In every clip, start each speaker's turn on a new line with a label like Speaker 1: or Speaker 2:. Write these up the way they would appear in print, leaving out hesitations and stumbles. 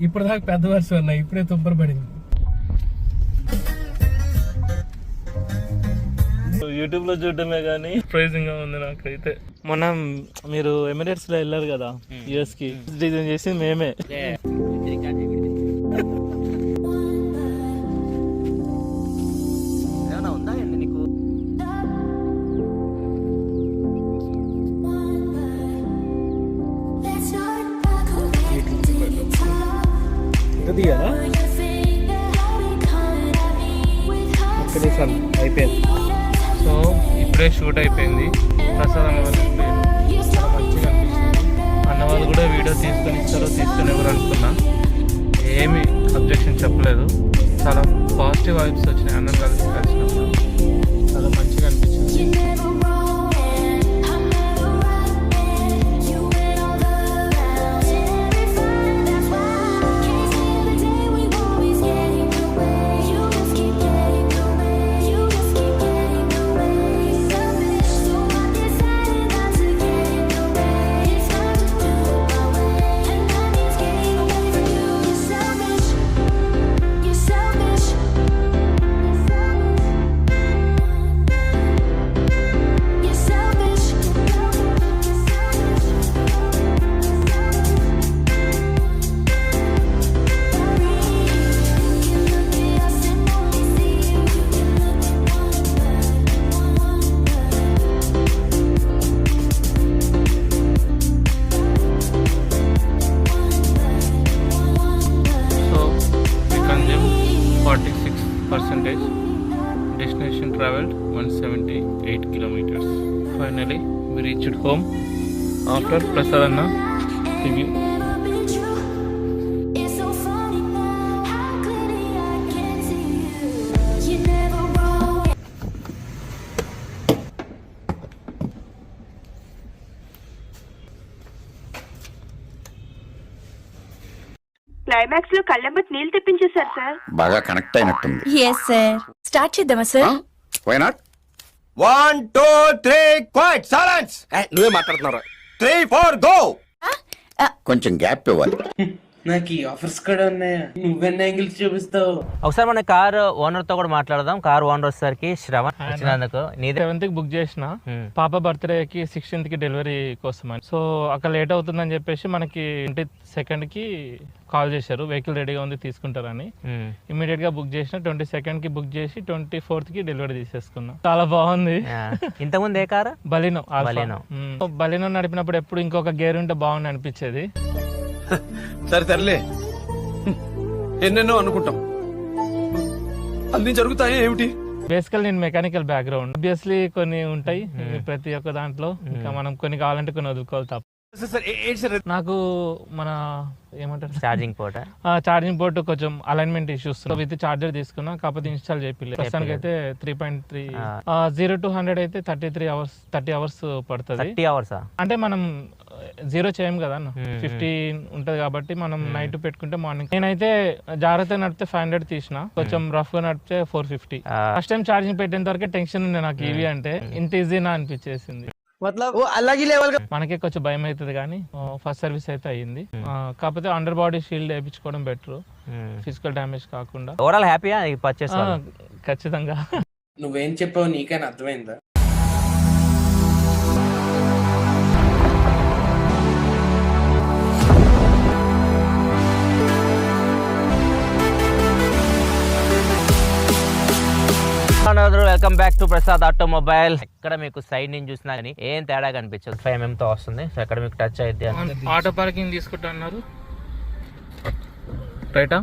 Speaker 1: ఇప్పుడు దాకా పెద్ద వర్షం అన్నా, ఇప్పుడే తుంపర పడింది. యూట్యూబ్ లో చూడటమే కానీ సర్ప్రైజింగ్ గా ఉంది నాకైతే. మొన్న మీరు ఎమిరేట్స్ లో వెళ్ళారు కదా యుఎస్ కి, డిజైన్ చేసి మేమే. దిగాలా అయిపోయింది. సో ఇప్పుడే షూట్ అయిపోయింది. ప్రసాదం చాలా మంచిగా అనిపించింది. అన్నవాళ్ళు కూడా వీడియో తీసుకొని ఇస్తారో తీసుకొని ఎవరు అనుకున్నా, ఏమి అబ్జెక్షన్ చెప్పలేదు. చాలా పాజిటివ్ వైబ్స్ వచ్చినాయి అన్నం కలిసినప్పుడు. చాలా మంచిగా అనిపించింది. Destination traveled 178 kilometers. Finally, we reached home after Prasadanna review.
Speaker 2: Climax లో కళ్ళెంబట్ నీళ్ళు తెప్పించేశారు సార్.
Speaker 3: బాగా కనెక్ట్ అయినట్టుంది.
Speaker 4: yes sir. స్టార్ట్ చేద్దామా sir?
Speaker 3: Why not?
Speaker 5: 1 2 3 quite silence.
Speaker 3: నువ్వే మాట్లాడుతున్నావు.
Speaker 5: 3 4 గో.
Speaker 3: కొంచెం గ్యాప్ ఇవ్వాలి.
Speaker 6: నాకు ఈ ఆఫర్స్ కూడా ఉన్నాయా? నువ్వెన్ని యాంగిల్స్ చూపిస్తావు?
Speaker 7: ఒకసారి మన కార్ ఓనర్ తో కూడా మాట్లాడదాం. కార్ ఓనర్ వచ్చేసరికి శ్రవణ్ వచ్చినందుకు.
Speaker 1: 7th కి బుక్ చేసిన, పాప బర్త్డేకి 16th కి డెలివరీ కోసం అని. సో అక్కడ లేట్ అవుతుందని చెప్పేసి మనకి 22nd కి కాల్ చేశారు, వెహికల్ రెడీగా ఉంది తీసుకుంటారని. ఇమీడియట్ గా బుక్ చేసిన, 22nd కి బుక్ చేసి 24th కి డెలివరీ తీసేసుకున్నా. చాలా బాగుంది.
Speaker 7: ఇంతకుముందు ఏ కార్?
Speaker 1: బలినో. బలినో నడిపినప్పుడు ఎప్పుడు ఇంకొక గేర్ ఉంటే బాగుంది అనిపించేది.
Speaker 5: సరే సర్లే, ఎన్నెన్నో అనుకుంటాం, అన్ని జరుగుతాయి ఏమిటి?
Speaker 1: బేసికల్ నేను మెకానికల్ బ్యాక్గ్రౌండ్, ఆబ్వియస్లీ కొన్ని ఉంటాయి ప్రతి ఒక్క దాంట్లో. ఇంకా మనం కొన్ని కావాలంటే కొన్ని వదులుకోవాలి తప్ప. నాకు మన ఏమంటారు ఛార్జింగ్ పోర్ట్ కొంచెం అలైన్మెంట్ ఇష్యూస్ విత్ చార్జర్ తీసుకున్నా, కాకపోతే ఇన్స్టాల్ చేయలేదు. ప్రస్తుతానికి అయితే 3.3 0 to 100 అయితే 30 hours పడుతుంది. అంటే మనం 0 చేయం కదా, 50 ఉంటది కాబట్టి మనం నైట్ పెట్టుకుంటే మార్నింగ్. నేనైతే జాగ్రత్తగా నడిపితే 500 తీసిన, కొంచెం రఫ్ గా నడిపితే 450. ఫస్ట్ టైం ఛార్జింగ్ పెట్టేంత వరకే టెన్షన్ ఉంది నాకు ఈవీ అంటే, ఇంత ఈజీనా అనిపించేసింది. మనకే కొంచెం భయం అవుతుంది కానీ ఫస్ట్ సర్వీస్ అయితే అయ్యింది. కాకపోతే అండర్ బాడీ షీల్డ్ వేయించుకోవడం బెటర్, ఫిజికల్ డ్యామేజ్ కాకుండా.
Speaker 7: ఓవరాల్ హ్యాపీయా పర్చేస్?
Speaker 1: ఖచ్చితంగా.
Speaker 6: నువ్వేం చెప్పావు నీకైనా అర్థమైందా?
Speaker 7: Welcome back to Prasad automobile. ఎక్కడ మీకు సైడ్ నుంచి చూసినా కానీ ఏం తేడా కనిపించదు. 5mm తో వస్తుంది. సో ఎక్కడ మీకు టచ్ అయితే
Speaker 1: ఆటో పార్కింగ్ తీసుకుంటా అన్నారు, రైటా?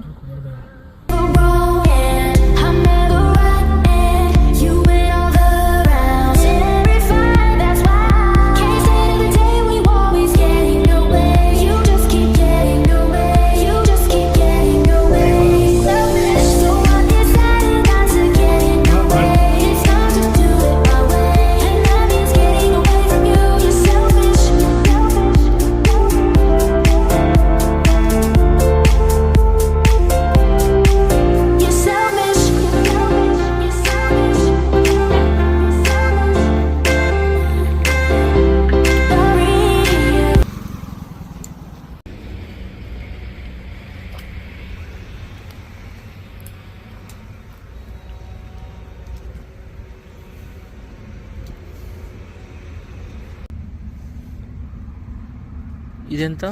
Speaker 7: ఇదెంత?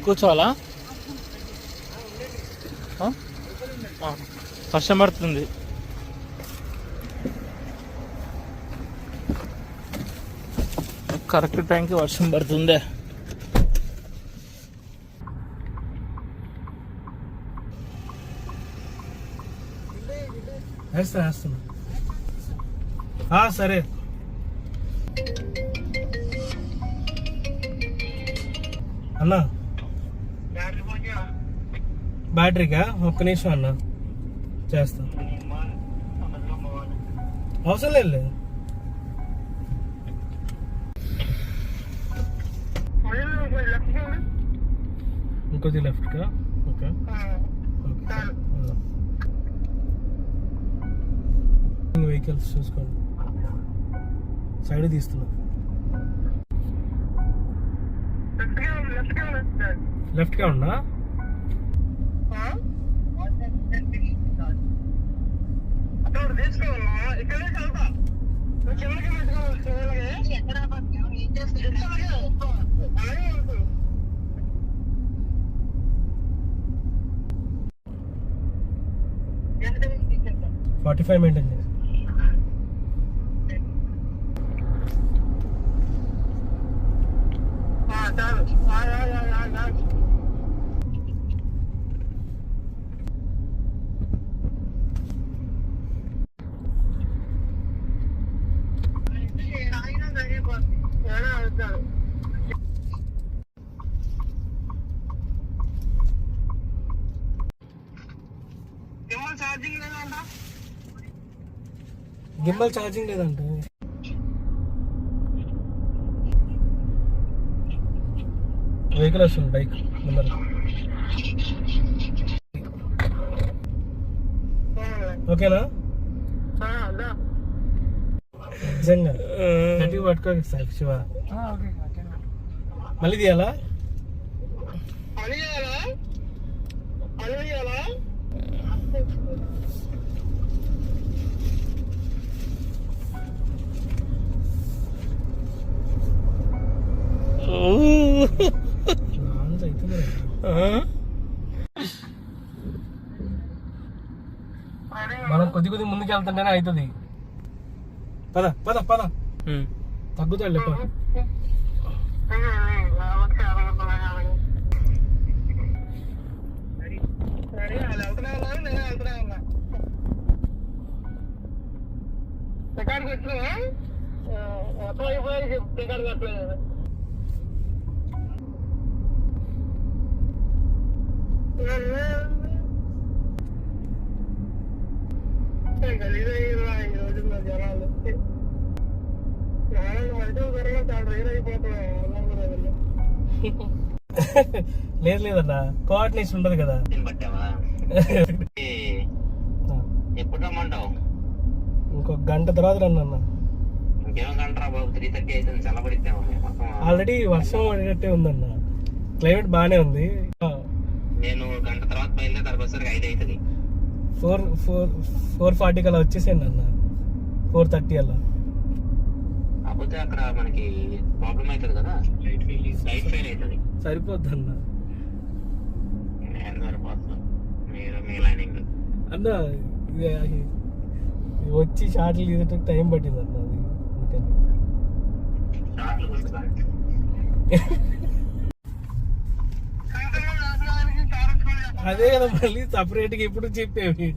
Speaker 1: కూర్చోవాలా? వర్షం పడుతుంది. కరెక్ట్ టైంకి వర్షం పడుతుందే.
Speaker 8: వేస్తున్నా. సరే అన్నా, బ్యాటరీకా? ఒక్క నిమిషం అన్న, చేస్తా. అవసరం లేదు. ఇంకొద్ది లెఫ్ట్కా? ఓకే, వెహికల్స్ చూసుకోండి. సైడ్ తీస్తున్నా. లెఫ్ట్గా ఉన్నా? ఫార్టీ 45 మెయింటైన్ చేసి. గిమ్మల్ ఛార్జింగ్ లేదంట. వెహికల్ వస్తుంది, బైక్ ముందర. ఓకేనా? నిజంగా గట్టిగా పట్టుకో శివ. మళ్ళీ తీయాలా? మనం కొద్ది కొద్ది ముందుకు వెళ్తుంటేనే అవుతుంది. పద పద పద, తగ్గుతాడు. లేదు లేదన్నా, కోఆర్డినేషన్ ఉండదు కదా.
Speaker 7: ఎప్పుడు రమ్మంటావు?
Speaker 8: ఇంకొక గంట తర్వాత రండి అన్న.
Speaker 7: ఇంకేమో గంట రా బాబు, 3:30 అవుతుంది. చల్లబడిద్దాము.
Speaker 8: ఆల్రెడీ వర్షం పడినట్టే ఉందన్న, క్లైమేట్ బాగానే ఉంది.
Speaker 7: నేను గంట తర్వాత బయలుదేరి వచ్చేసరికి 5 అవుతుంది.
Speaker 8: 4:40 అలా వచ్చేసేయండి అన్న. 4:30 అలా.
Speaker 7: కాకపోతే అక్కడ మనకి ప్రాబ్లం అవుతుంది కదా, లైట్ ఫెయిల్ అవుతుంది.
Speaker 8: సరిపోద్ది అన్న.
Speaker 7: మీరు మీ లైనింగ్
Speaker 8: అన్న వచ్చి షార్ట్లు తీసేటప్పుడు టైం పట్టింది అన్న. అది అదే కదా, మళ్ళీ సపరేట్గా ఎప్పుడు చెప్పేవి.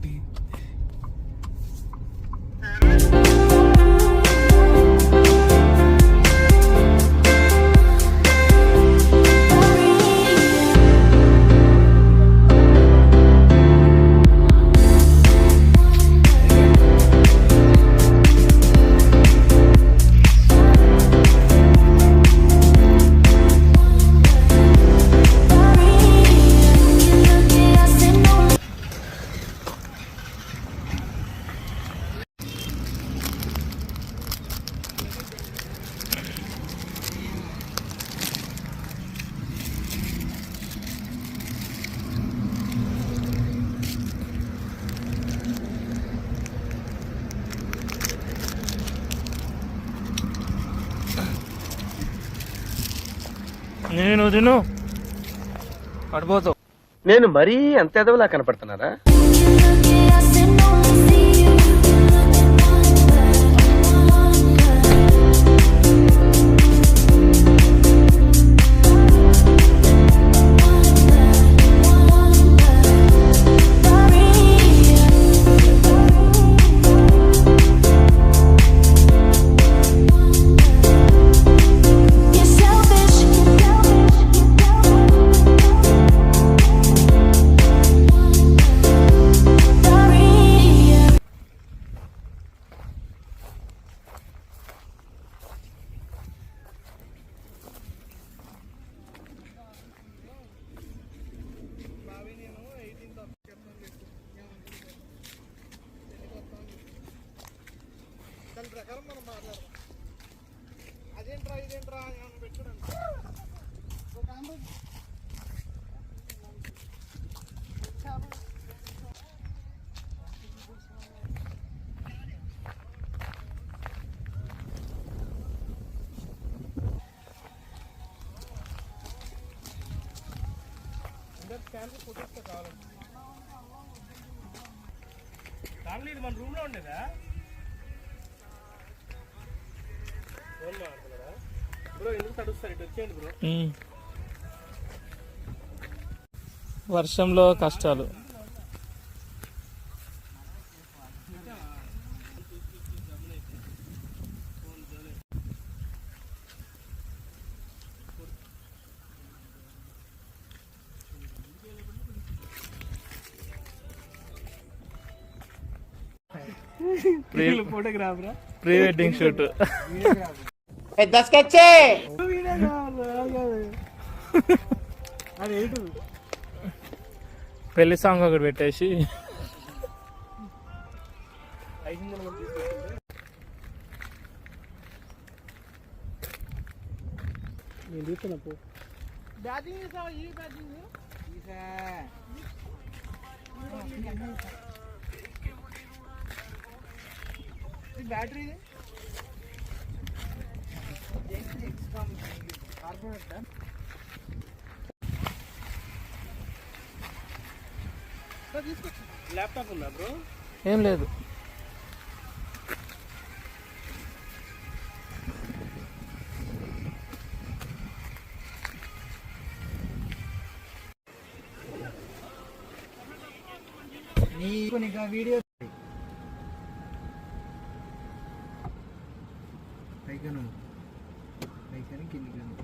Speaker 1: నేను తిను పడిపోతావు.
Speaker 5: నేను మరీ అంత ఎదవలా కనపడుతున్నారా?
Speaker 8: దాంట్లో ఇది మన రూమ్ లో ఉండేదా? బ్రో ఎందుకు తడుస్తారు? ఇటు వచ్చేయండి బ్రో.
Speaker 1: వర్షంలో కష్టాలు.
Speaker 8: ఫోటోగ్రాఫరా?
Speaker 1: Pre wedding shoot.
Speaker 8: అది ఏంటి?
Speaker 1: పెళ్లి సాంగ్ ఒకటి పెట్టేసి
Speaker 8: నేను తీసుకున్నా పో. బ్యాటరీ ల్యాప్టాప్ ఉందా బ్రో?
Speaker 1: ఏం లేదు.
Speaker 8: వీడియో పైకను కిందికను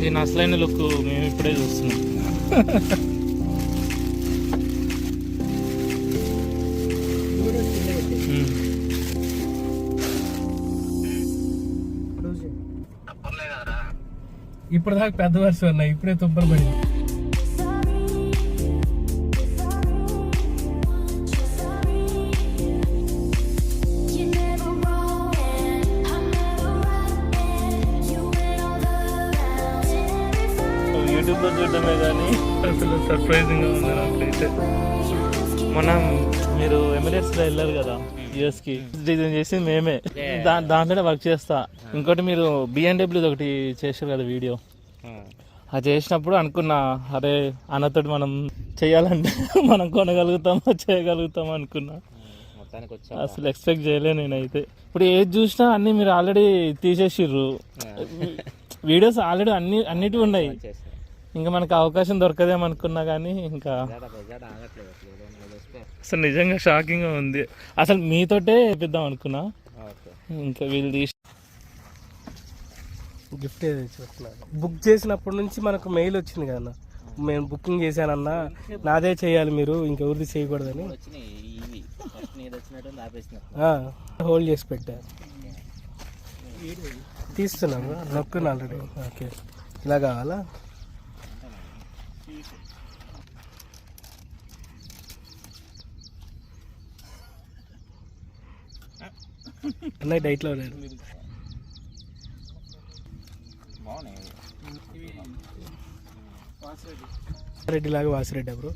Speaker 1: దీని అసలైన లుక్ మేము ఇప్పుడే చూస్తున్నాం.
Speaker 8: ఇప్పుడు దాకా పెద్ద వర్షం ఉన్నాయి, ఇప్పుడే తుప్పలు పడింది.
Speaker 1: యూట్యూబ్లో చూడటమే కానీ అసలు సర్ప్రైజింగ్గా ఉంది నాకైతే. మనం మీరు ఎమిరేట్స్లో వెళ్ళారు కదా యూఎస్కి, డిజైన్ చేసి మేమే దాంట్లో వర్క్ చేస్తా. ఇంకోటి మీరు BMW ఒకటి చేశారు కదా వీడియో, అది చేసినప్పుడు అనుకున్నా అరే అన్నతోటి మనం చేయాలంటే మనం కొనగలుగుతామా చేయగలుగుతామా అనుకున్నా. అసలు ఎక్స్పెక్ట్ చేయలే నేనైతే. ఇప్పుడు ఏది చూసినా అన్ని మీరు ఆల్రెడీ తీసేసిర్రు, వీడియోస్ ఆల్రెడీ అన్నిటి ఉన్నాయి. ఇంకా మనకు అవకాశం దొరకదేమనుకున్నా కానీ ఇంకా అసలు నిజంగా షాకింగ్గా ఉంది. అసలు మీతోటే వేపిద్దాం అనుకున్నా, ఇంకా వీళ్ళు తీసి
Speaker 8: గిఫ్ట్ బుక్ చేసినప్పటి నుంచి మనకు మెయిల్ వచ్చింది కదా, నేను బుకింగ్ చేశానన్నా నాదే చేయాలి మీరు ఇంకెవరిది చేయకూడదని హోల్డ్ చేసి పెట్టా. తీస్తున్నాను నొక్కున్నా ఆల్రెడీ. ఓకే ఇలా కావాలా? అన్నయ్య డైట్లో లేదు. రెడ్డి లాగా వాసిరెడ్డి బ్రో.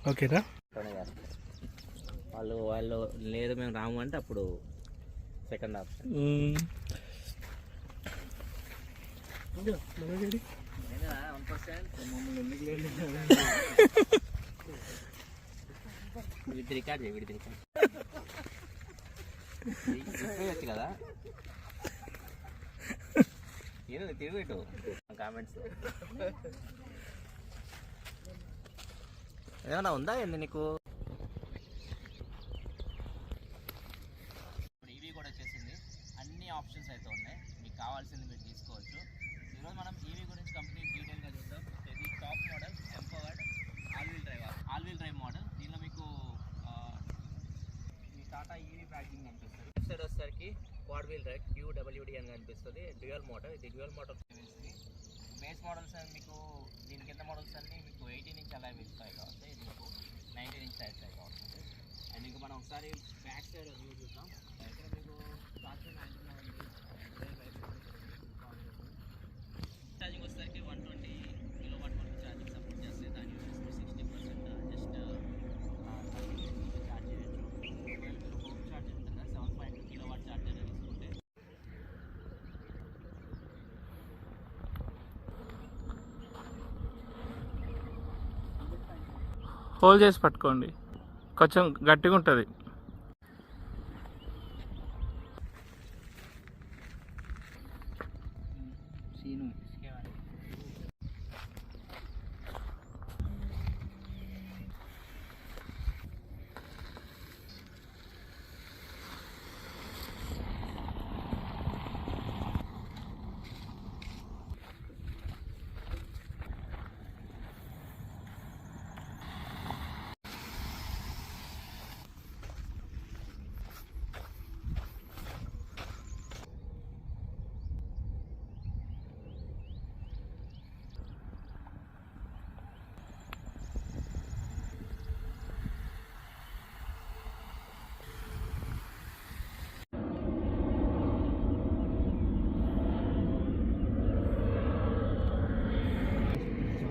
Speaker 8: ఓకేనా?
Speaker 7: వాళ్ళు లేదు మేము రాము అంటే అప్పుడు సెకండ్ ఆప్షన్. వీడి రికార్డ్ చేయి, వీడి రికార్డ్ చెప్పేయచ్చు కదా. ఏదో తిరిగిపెట్టు కామెంట్స్. ఏమన్నా ఉందా ఏంది నీకు? ఇప్పుడు ఈవీ కూడా వచ్చేసింది, అన్ని ఆప్షన్స్ అయితే ఉన్నాయి, మీకు కావాల్సింది మీరు తీసుకోవచ్చు. ఈరోజు మనం ఈవీ గురించి కంప్లీట్ డీటెయిల్గా చూద్దాం. ఇది top model empowered all wheel drive model. దీనిలో మీకు మీ టాటా ఈవీ ప్యాకింగ్ కనిపిస్తుంది. లెఫ్ట్ సైడ్ వచ్చేసరికి క్వాడ్ వీల్ డ్రైవ్ QWD అని కనిపిస్తుంది. డ్యూయల్ మోటార్, ఇది డ్యూయల్ మోటార్ బేస్ మోడల్స్ మీకు దీని కింద మోడల్స్ అన్నీ మీకు 18 ఇంచ్ అలా ఇస్తాయి కాబట్టి ఇది మీకు 19 ఇంచ్ టైర్స్ అయి కావచ్చు. అండ్ ఇంకా మనం ఒకసారి బ్యాక్ సైడ్ వ్యూ చూద్దాం. ఇక్కడ మీకు ఛార్జింగ్ వచ్చేసరికి 120 kW వరకు ఛార్జింగ్ సపోర్ట్ చేస్తే దాని యూఎస్ 60% జస్ట్ ఛార్జ్ చేయొచ్చు. ఒకవేళ మీరు హోమ్ ఛార్జర్ ఉంటుంది 7.2 kW ఛార్జర్ తీసుకుంటే
Speaker 1: హోల్డ్ చేసి పట్టుకోండి, కొంచెం గట్టిగా ఉంటుంది.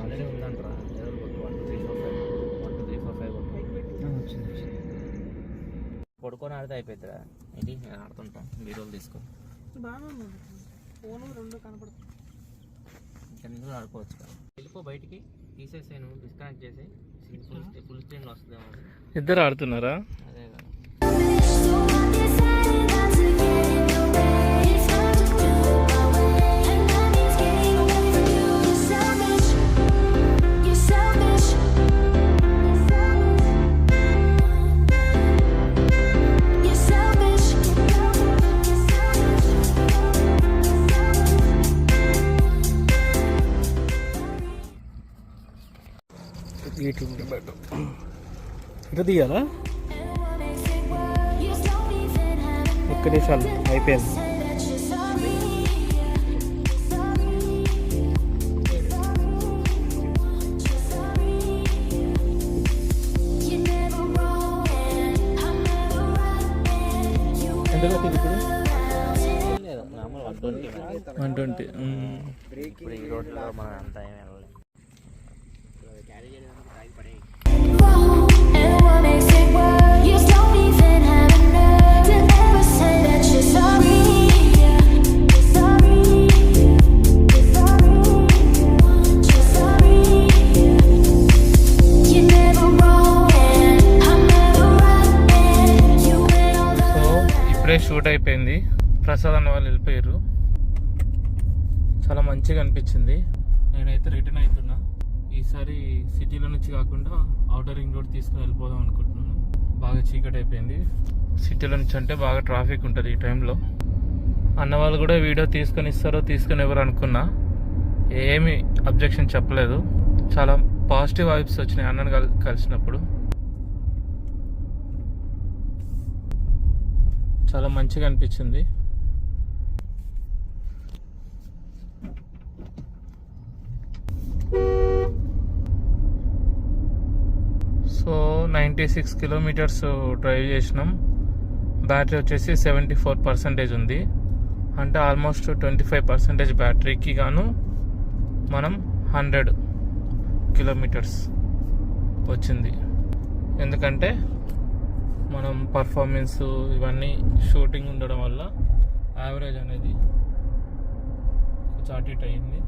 Speaker 1: ఆల్రెడీ ఉందంటారా? ఎవరు కొట్టు 1 2 3 4 5 1 2 3 4 5 వచ్చింది. పడుకొని ఆడితే అయిపోతుందా ఏంటి? నేను ఆడుతుంటాను, వీడియోలు తీసుకో. ఇక్కడ నుంచి కూడా ఆడుకోవచ్చు కదా. వెళ్ళిపో బయటికి, తీసేసాను, డిస్కనెక్ట్ చేసి ఫుల్ స్క్రీన్లో వస్తుందేమో. ఇద్దరు ఆడుతున్నారా?
Speaker 7: అదే కదా.
Speaker 8: ఇటు తీయాలా? ఒక్క నిమిషాలు అయిపోయింది. ఎంత కట్టింది ఇప్పుడు?
Speaker 7: లేదు మామూలు 120.
Speaker 1: 120.
Speaker 7: ఇప్పుడు ఈ రోడ్లో మనం అంతా ఏమి వెళ్ళలేదు. క్యారీ చేయడానికి తాగి పడే
Speaker 1: ఇప్పుడే షూట్ అయిపోయింది. ప్రసాద్ అన్న వాళ్ళు వెళ్ళిపోయారు. చాలా మంచిగా అనిపించింది. నేనైతే రిటర్న్ అవుతున్నా. ఈసారి సిటీలో నుంచి కాకుండా అవుటర్ రింగ్ రోడ్ తీసుకుని వెళ్ళిపోదాం అనుకుంటున్నాను. బాగా చీకటి అయిపోయింది. సిటీలో నుంచి అంటే బాగా ట్రాఫిక్ ఉంటుంది ఈ టైంలో. అన్న వాళ్ళు కూడా వీడియో తీసుకొని ఇస్తారో తీసుకొని ఎవరు అనుకున్నా, ఏమి అబ్జెక్షన్ చెప్పలేదు. చాలా పాజిటివ్ వైబ్స్ వచ్చినాయి అన్నను కలిసినప్పుడు. చాలా మంచిగా అనిపించింది. సో 96 కిలోమీటర్స్ డ్రైవ్ చేసినాం. బ్యాటరీ వచ్చేసి 74% ఉంది. అంటే ఆల్మోస్ట్ 25% బ్యాటరీకి గాను మనం 100 కిలోమీటర్స్ వచ్చింది. ఎందుకంటే మనం పర్ఫార్మెన్స్ ఇవన్నీ షూటింగ్ ఉండడం వల్ల యావరేజ్ అనేది కొంచెం అటు ఇటు అయింది.